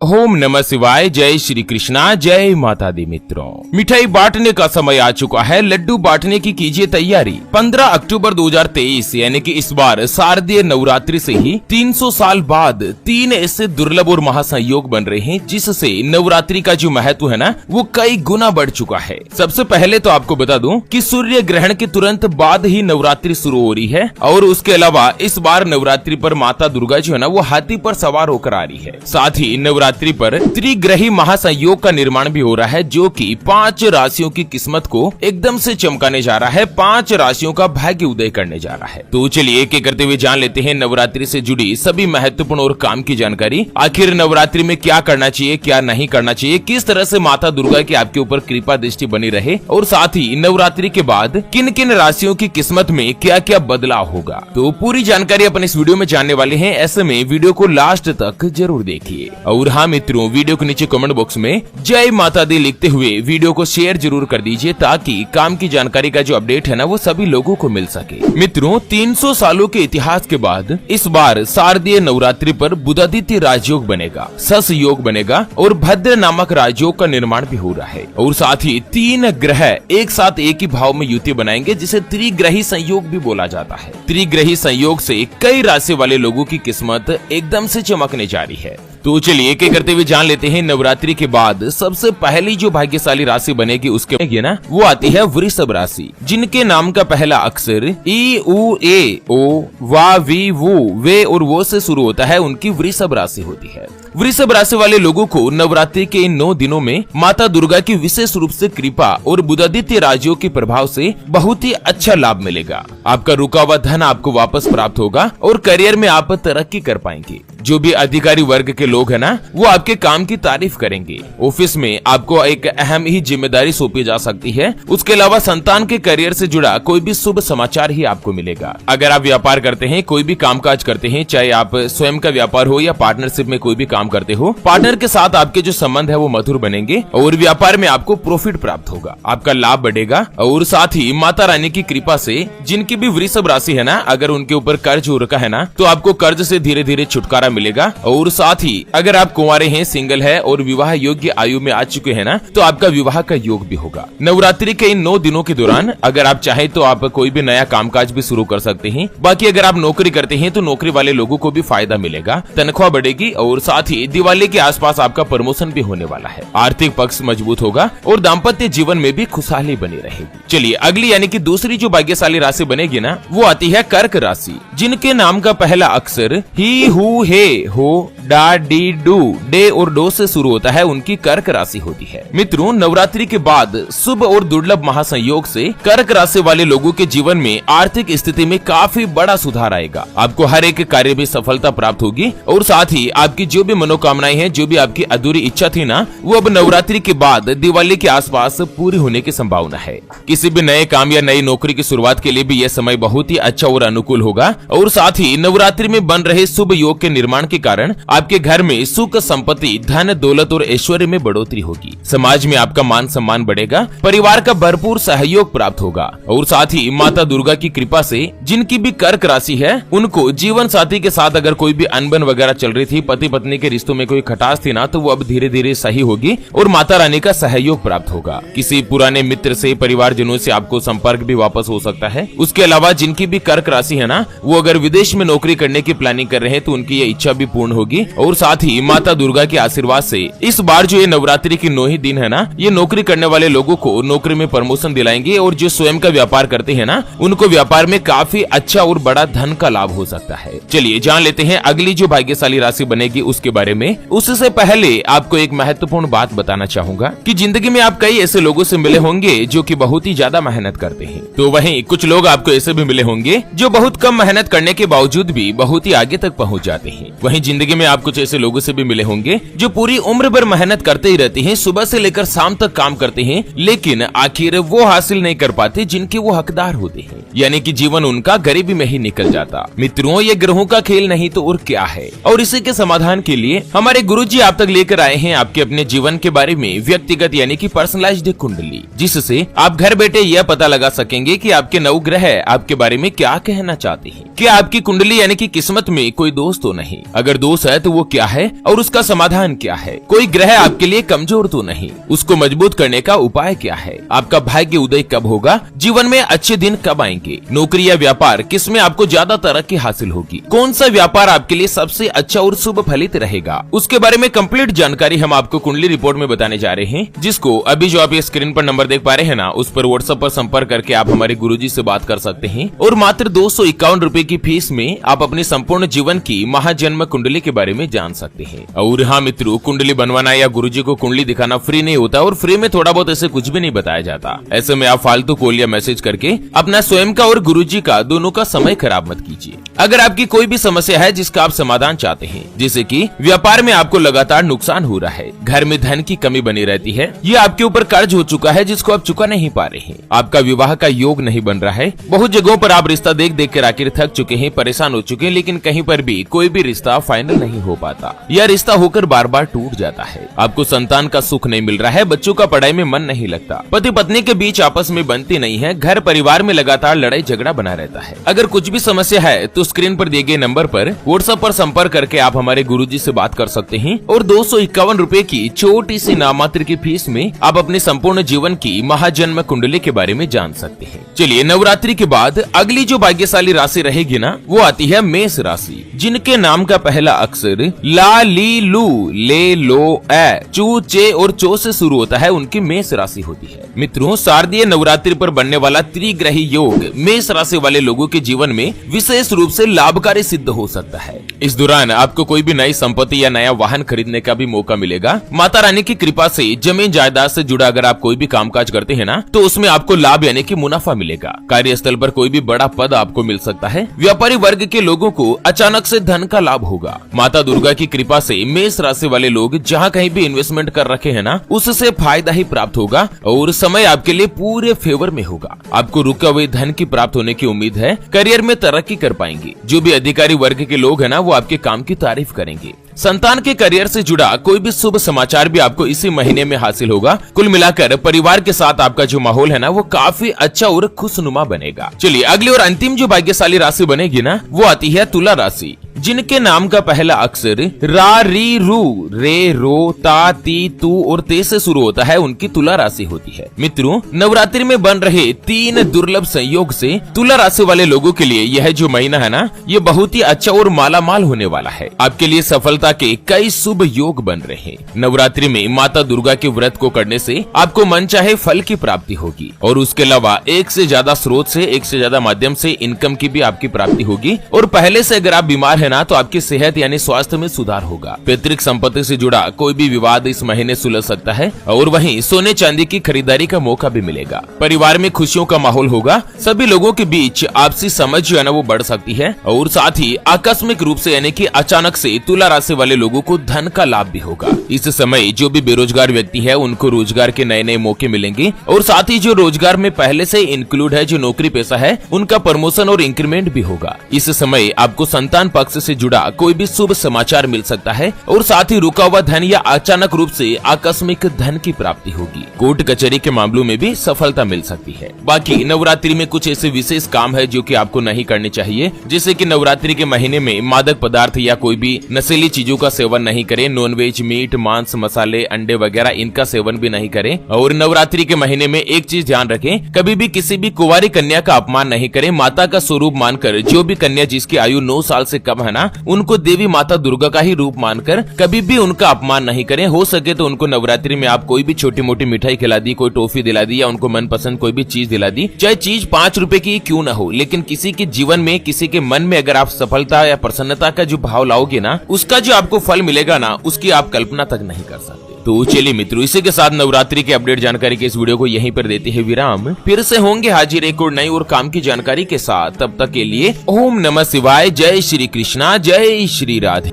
ओम नमः शिवाय। जय श्री कृष्णा, जय माता दी। मित्रों, मिठाई बांटने का समय आ चुका है। लड्डू बांटने की कीजिए तैयारी। 15 अक्टूबर 2023 यानी कि इस बार शारदीय नवरात्रि से ही 300 साल बाद 3 ऐसे दुर्लभ और महासंयोग बन रहे हैं, जिससे नवरात्रि का जो महत्व है ना, वो कई गुना बढ़ चुका है। सबसे पहले तो आपको बता दूं कि सूर्य ग्रहण के तुरंत बाद ही नवरात्रि शुरू हो रही है, और उसके अलावा इस बार नवरात्रि पर माता दुर्गा जो है ना, वो हाथी पर सवार होकर आ रही है। साथ ही नवरात्रि पर त्रिग्रही महासंयोग का निर्माण भी हो रहा है, जो कि 5 राशियों की किस्मत को एकदम से चमकाने जा रहा है, 5 राशियों का भाग्य उदय करने जा रहा है। तो चलिए एक एक करते हुए जान लेते हैं नवरात्रि से जुड़ी सभी महत्वपूर्ण और काम की जानकारी। आखिर नवरात्रि में क्या करना चाहिए, क्या नहीं करना चाहिए, किस तरह से माता दुर्गा की आपके ऊपर कृपा दृष्टि बनी रहे, और साथ ही नवरात्रि के बाद किन किन राशियों की किस्मत में क्या क्या बदलाव होगा। तो पूरी जानकारी अपन इस वीडियो में जानने वाले हैं। ऐसे में वीडियो को लास्ट तक जरूर देखिए। और हाँ मित्रों, वीडियो के नीचे कमेंट बॉक्स में जय माता दी लिखते हुए वीडियो को शेयर जरूर कर दीजिए, ताकि काम की जानकारी का जो अपडेट है ना, वो सभी लोगों को मिल सके। मित्रों, 300 सालों के इतिहास के बाद इस बार शारदीय नवरात्रि पर बुधादित्य राजयोग बनेगा, सस योग बनेगा, और भद्र नामक राजयोग का निर्माण भी हो रहा है। और साथ ही 3 ग्रह एक साथ एक ही भाव में युति बनाएंगे, जिसे त्रिग्रही संयोग भी बोला जाता है। त्रिग्रही संयोग से कई राशि वाले लोगों की किस्मत एकदम से चमकने जा रही है। तो चलिए एक एक करते हुए जान लेते हैं। नवरात्रि के बाद सबसे पहली जो भाग्यशाली राशि बनेगी, उसके ना वो आती है वृषभ राशि, जिनके नाम का पहला अक्षर ई उ ए ओ वा वी वू वे और वो से शुरू होता है, उनकी वृषभ राशि होती है। वृषभ राशि वाले लोगों को नवरात्रि के इन 9 दिनों में माता दुर्गा की विशेष रूप से कृपा और बुधादित्य राजयोग के प्रभाव से बहुत ही अच्छा लाभ मिलेगा। आपका रुका हुआ धन आपको वापस प्राप्त होगा, और करियर में आप तरक्की कर पाएंगे। जो भी अधिकारी वर्ग के लोग हैं ना, वो आपके काम की तारीफ करेंगे। ऑफिस में आपको एक अहम ही जिम्मेदारी सौंपी जा सकती है। उसके अलावा संतान के करियर से जुड़ा कोई भी शुभ समाचार ही आपको मिलेगा। अगर आप व्यापार करते हैं, कोई भी कामकाज करते हैं, चाहे आप स्वयं का व्यापार हो या पार्टनरशिप में कोई भी काम करते हो, पार्टनर के साथ आपके जो संबंध है वो मधुर बनेंगे, और व्यापार में आपको प्रॉफिट प्राप्त होगा, आपका लाभ बढ़ेगा। और साथ ही माता रानी की कृपा से जिनकी भी वृषभ राशि है ना, अगर उनके ऊपर कर्ज हो रखा है ना, तो आपको कर्ज से धीरे धीरे छुटकारा मिलेगा। और साथ ही अगर आप कुंवारे हैं, सिंगल है और विवाह योग्य आयु में आ चुके हैं ना, तो आपका विवाह का योग भी होगा। नवरात्रि के इन 9 दिनों के दौरान अगर आप चाहे तो आप कोई भी नया कामकाज भी शुरू कर सकते हैं। बाकी अगर आप नौकरी करते हैं तो नौकरी वाले लोगों को भी फायदा मिलेगा, तनख्वाह बढ़ेगी, और साथ ही दिवाली के आसपास आपका प्रमोशन भी होने वाला है। आर्थिक पक्ष मजबूत होगा, और दाम्पत्य जीवन में भी खुशहाली बनी रहेगी। चलिए अगली यानी कि दूसरी जो भाग्यशाली राशि बनेगी ना, वो आती है कर्क राशि, जिनके नाम का पहला अक्षर ही हु हे हो डा डी डू डे और डो से शुरू होता है, उनकी कर्क राशि होती है। मित्रों, नवरात्रि के बाद शुभ और दुर्लभ महासंयोग से कर्क राशि वाले लोगों के जीवन में आर्थिक स्थिति में काफी बड़ा सुधार आएगा। आपको हर एक कार्य में सफलता प्राप्त होगी, और साथ ही आपकी जो भी मनोकामनाएं हैं, जो भी आपकी अधूरी इच्छा थी ना, वो अब नवरात्रि के बाद दिवाली के आसपास पूरी होने की संभावना है। किसी भी नए काम या नई नौकरी की शुरुआत के लिए भी यह समय बहुत ही अच्छा और अनुकूल होगा। और साथ ही नवरात्रि में बन रहे शुभ योग के निर्माण के कारण आपके घर में सुख, संपत्ति, धन, दौलत और ऐश्वर्य में बढ़ोतरी होगी। समाज में आपका मान सम्मान बढ़ेगा, परिवार का भरपूर सहयोग प्राप्त होगा। और साथ ही माता दुर्गा की कृपा से जिनकी भी कर्क राशि है, उनको जीवन साथी के साथ अगर कोई भी अनबन वगैरह चल रही थी, पति पत्नी के रिश्तों में कोई खटास थी ना, तो वो अब धीरे धीरे सही होगी, और माता रानी का सहयोग प्राप्त होगा। किसी पुराने मित्र से, परिवारजनों से आपको संपर्क भी वापस हो सकता है। उसके अलावा जिनकी भी कर्क राशि है ना, वो अगर विदेश में नौकरी करने की प्लानिंग कर रहे हैं, तो उनकी ये इच्छा भी पूर्ण होगी। और साथ ही माता दुर्गा के आशीर्वाद से इस बार जो ये नवरात्रि की 9 ही दिन है ना, ये नौकरी करने वाले लोगों को नौकरी में प्रमोशन दिलाएंगे, और जो स्वयं का व्यापार करते हैं ना, उनको व्यापार में काफी अच्छा और बड़ा धन का लाभ हो सकता है। चलिए जान लेते हैं अगली जो भाग्यशाली राशि बनेगी उसके बारे में। उससे पहले आपको एक महत्वपूर्ण बात बताना चाहूंगा कि जिंदगी में आप कई ऐसे लोगों से मिले होंगे जो कि बहुत ही ज्यादा मेहनत करते हैं, तो वहीं कुछ लोग आपको ऐसे भी मिले होंगे जो बहुत कम मेहनत करने के बावजूद भी बहुत ही आगे तक पहुंच जाते हैं। वहीं जिंदगी में आप कुछ ऐसे लोगों से भी मिले होंगे जो पूरी उम्र भर मेहनत करते ही रहते हैं, सुबह से लेकर शाम तक काम करते हैं, लेकिन आखिर वो हासिल नहीं कर पाते जिनके वो हकदार होते हैं, यानी कि जीवन उनका गरीबी में ही निकल जाता। मित्रों, ये ग्रहों का खेल नहीं तो और क्या है। और इसी के समाधान के लिए हमारे गुरुजी आप तक लेकर आए हैं आपके अपने जीवन के बारे में व्यक्तिगत यानी कि पर्सनलाइज्ड कुंडली, जिससे आप घर बैठे यह पता लगा सकेंगे कि आपके नवग्रह आपके बारे में क्या कहना चाहते हैं। क्या आपकी कुंडली यानी कि किस्मत में कोई दोष तो नहीं, नहीं। अगर दोष है तो वो क्या है और उसका समाधान क्या है? कोई ग्रह आपके लिए कमजोर तो नहीं, उसको मजबूत करने का उपाय क्या है? आपका भाग्य उदय कब होगा? जीवन में अच्छे दिन कब आएंगे? नौकरी या व्यापार किसमें आपको ज्यादा तरक्की हासिल होगी? कौन सा व्यापार आपके लिए सबसे अच्छा और शुभ फलित रहेगा? उसके बारे में कंप्लीट जानकारी हम आपको कुंडली रिपोर्ट में बताने जा रहे हैं, जिसको अभी जो आप ये स्क्रीन पर नंबर देख पा रहे हैं ना, उस पर व्हाट्सएप पर संपर्क करके आप हमारे गुरुजी से बात कर सकते हैं और मात्र 251 रुपए की फीस में आप अपने संपूर्ण जीवन की महाजन्म कुंडली के बारे में जान सकते हैं। और हाँ मित्रों, कुंडली बनवाना या गुरुजी को कुंडली दिखाना फ्री नहीं होता और फ्री में थोड़ा बहुत ऐसे कुछ भी नहीं बताया जाता। ऐसे में आप फालतू कॉल या मैसेज करके अपना स्वयं का और गुरुजी का दोनों का समय खराब मत कीजिए। अगर आपकी कोई भी समस्या है जिसका आप समाधान चाहते हैं, जैसे कि व्यापार में आपको लगातार नुकसान हो रहा है, घर में धन की कमी बनी रहती है, ये आपके ऊपर कर्ज हो चुका है जिसको आप चुका नहीं पा रहे हैं, आपका विवाह का योग नहीं बन रहा है, बहुत जगहों पर आप रिश्ता देख देख कर आखिर थक चुके हैं, परेशान हो चुके हैं, लेकिन कहीं पर भी कोई भी रिश्ता फाइनल नहीं हो पाता या रिश्ता होकर बार बार टूट जाता है, आपको संतान का सुख नहीं मिल रहा है, बच्चों का पढ़ाई में मन नहीं लगता, पति पत्नी के बीच आपस में बनती नहीं है, घर परिवार में लगातार लड़ाई झगड़ा बना रहता है। अगर कुछ भी समस्या है तो स्क्रीन पर दिए गए नंबर पर व्हाट्सएप पर संपर्क करके आप हमारे गुरुजी से बात कर सकते हैं और 251 रुपए की छोटी सी नामात्र की फीस में आप अपने संपूर्ण जीवन की महाजन्म कुंडली के बारे में जान सकते हैं। चलिए, नवरात्रि के बाद अगली जो भाग्यशाली राशि रहेगी ना, वो आती है मेष राशि, जिनके नाम का पहला अक्षर ला, ली, लू, ले, लो, ए, चू, चे और चो से शुरू होता है, उनकी मेष राशि होती है। मित्रों, शारदीय नवरात्रि पर बनने वाला त्रिग्रही योग मेष राशि वाले लोगों के जीवन में विशेष रूप से लाभकारी सिद्ध हो सकता है। इस दौरान आपको कोई भी नई संपत्ति या नया वाहन खरीदने का भी मौका मिलेगा। माता रानी की कृपा से जमीन जायदाद से जुड़ा अगर आप कोई भी कामकाज करते हैं ना, तो उसमें आपको लाभ यानी कि मुनाफा मिलेगा। कार्यस्थल पर कोई भी बड़ा पद आपको मिल सकता है। व्यापारी वर्ग के लोगों को अचानक से धन का लाभ होगा। माता दुर्गा की कृपा से मेष राशि वाले लोग जहाँ कहीं भी इन्वेस्टमेंट कर रखे हैं ना, उससे फायदा ही प्राप्त होगा और समय आपके लिए पूरे फेवर में होगा। आपको रुके हुए धन की प्राप्त होने की उम्मीद है। करियर में तरक्की कर पाएंगे। जो भी अधिकारी वर्ग के लोग हैं ना, वो आपके काम की तारीफ करेंगे। संतान के करियर से जुड़ा कोई भी शुभ समाचार भी आपको इसी महीने में हासिल होगा। कुल मिलाकर परिवार के साथ आपका जो माहौल है ना, वो काफी अच्छा और खुशनुमा बनेगा। चलिए, अगली और अंतिम जो भाग्यशाली राशि बनेगी ना, वो आती है तुला राशि, जिनके नाम का पहला अक्षर रा, री, रू, रे, रो, ता, ती, तू और ते से शुरू होता है, उनकी तुला राशि होती है। मित्रों, नवरात्रि में बन रहे 3 दुर्लभ संयोग से तुला राशि वाले लोगों के लिए यह जो महीना है ना, ये बहुत ही अच्छा और मालामाल होने वाला है। आपके लिए सफलता के कई शुभ योग बन रहे हैं। नवरात्रि में माता दुर्गा के व्रत को करने से आपको मनचाहे फल की प्राप्ति होगी और उसके अलावा एक से ज्यादा स्रोत से, एक से ज्यादा माध्यम से इनकम की भी आपकी प्राप्ति होगी। और पहले से अगर आप बीमार है ना, तो आपकी सेहत यानी स्वास्थ्य में सुधार होगा। पैतृक संपत्ति से जुड़ा कोई भी विवाद इस महीने सुलझ सकता है और वहीं सोने चांदी की खरीदारी का मौका भी मिलेगा। परिवार में खुशियों का माहौल होगा। सभी लोगों के बीच आपसी समझ जो है ना, वो बढ़ सकती है और साथ ही आकस्मिक रूप से यानी कि अचानक से तुला राशि वाले लोगों को धन का लाभ भी होगा। इस समय जो भी बेरोजगार व्यक्ति है, उनको रोजगार के नए नए मौके मिलेंगे और साथ ही जो रोजगार में पहले से इंक्लूड है, जो नौकरी पेशा है, उनका प्रमोशन और इंक्रीमेंट भी होगा। इस समय आपको संतान पक्ष से जुड़ा कोई भी शुभ समाचार मिल सकता है और साथ ही रुका हुआ धन या अचानक रूप से आकस्मिक धन की प्राप्ति होगी। कोर्ट कचहरी के मामलों में भी सफलता मिल सकती है। बाकी नवरात्रि में कुछ ऐसे विशेष काम है जो कि आपको नहीं करने चाहिए, जैसे कि नवरात्रि के महीने में मादक पदार्थ या कोई भी नशीली चीजों का सेवन नहीं करें। नॉनवेज, मीट, मांस, मसाले, अंडे वगैरह इनका सेवन भी नहीं करें। और नवरात्रि के महीने में एक चीज ध्यान रखें, कभी भी किसी भी कुंवारी कन्या का अपमान नहीं करें। माता का स्वरूप मानकर जो भी कन्या जिसकी आयु 9 साल से कम है ना, उनको देवी माता दुर्गा का ही रूप मानकर कभी भी उनका अपमान नहीं करें। हो सके तो उनको नवरात्रि में आप कोई भी छोटी मोटी मिठाई खिला दी, कोई टॉफी दिला दी या उनको मनपसंद कोई भी चीज दिला दी, चाहे चीज 5 रुपए की क्यों न हो, लेकिन किसी के जीवन में, किसी के मन में अगर आप सफलता या प्रसन्नता का जो भाव लाओगे ना, उसका जो आपको फल मिलेगा ना, उसकी आप कल्पना तक नहीं कर सकते। तो चलिए मित्रों, इसी के साथ नवरात्रि के अपडेट जानकारी के इस वीडियो को यहीं पर देते हैं विराम। फिर से होंगे हाजिर एक और नई और काम की जानकारी के साथ। तब तक के लिए ओम नमः शिवाय, जय श्री कृष्णा, जय श्री राधे।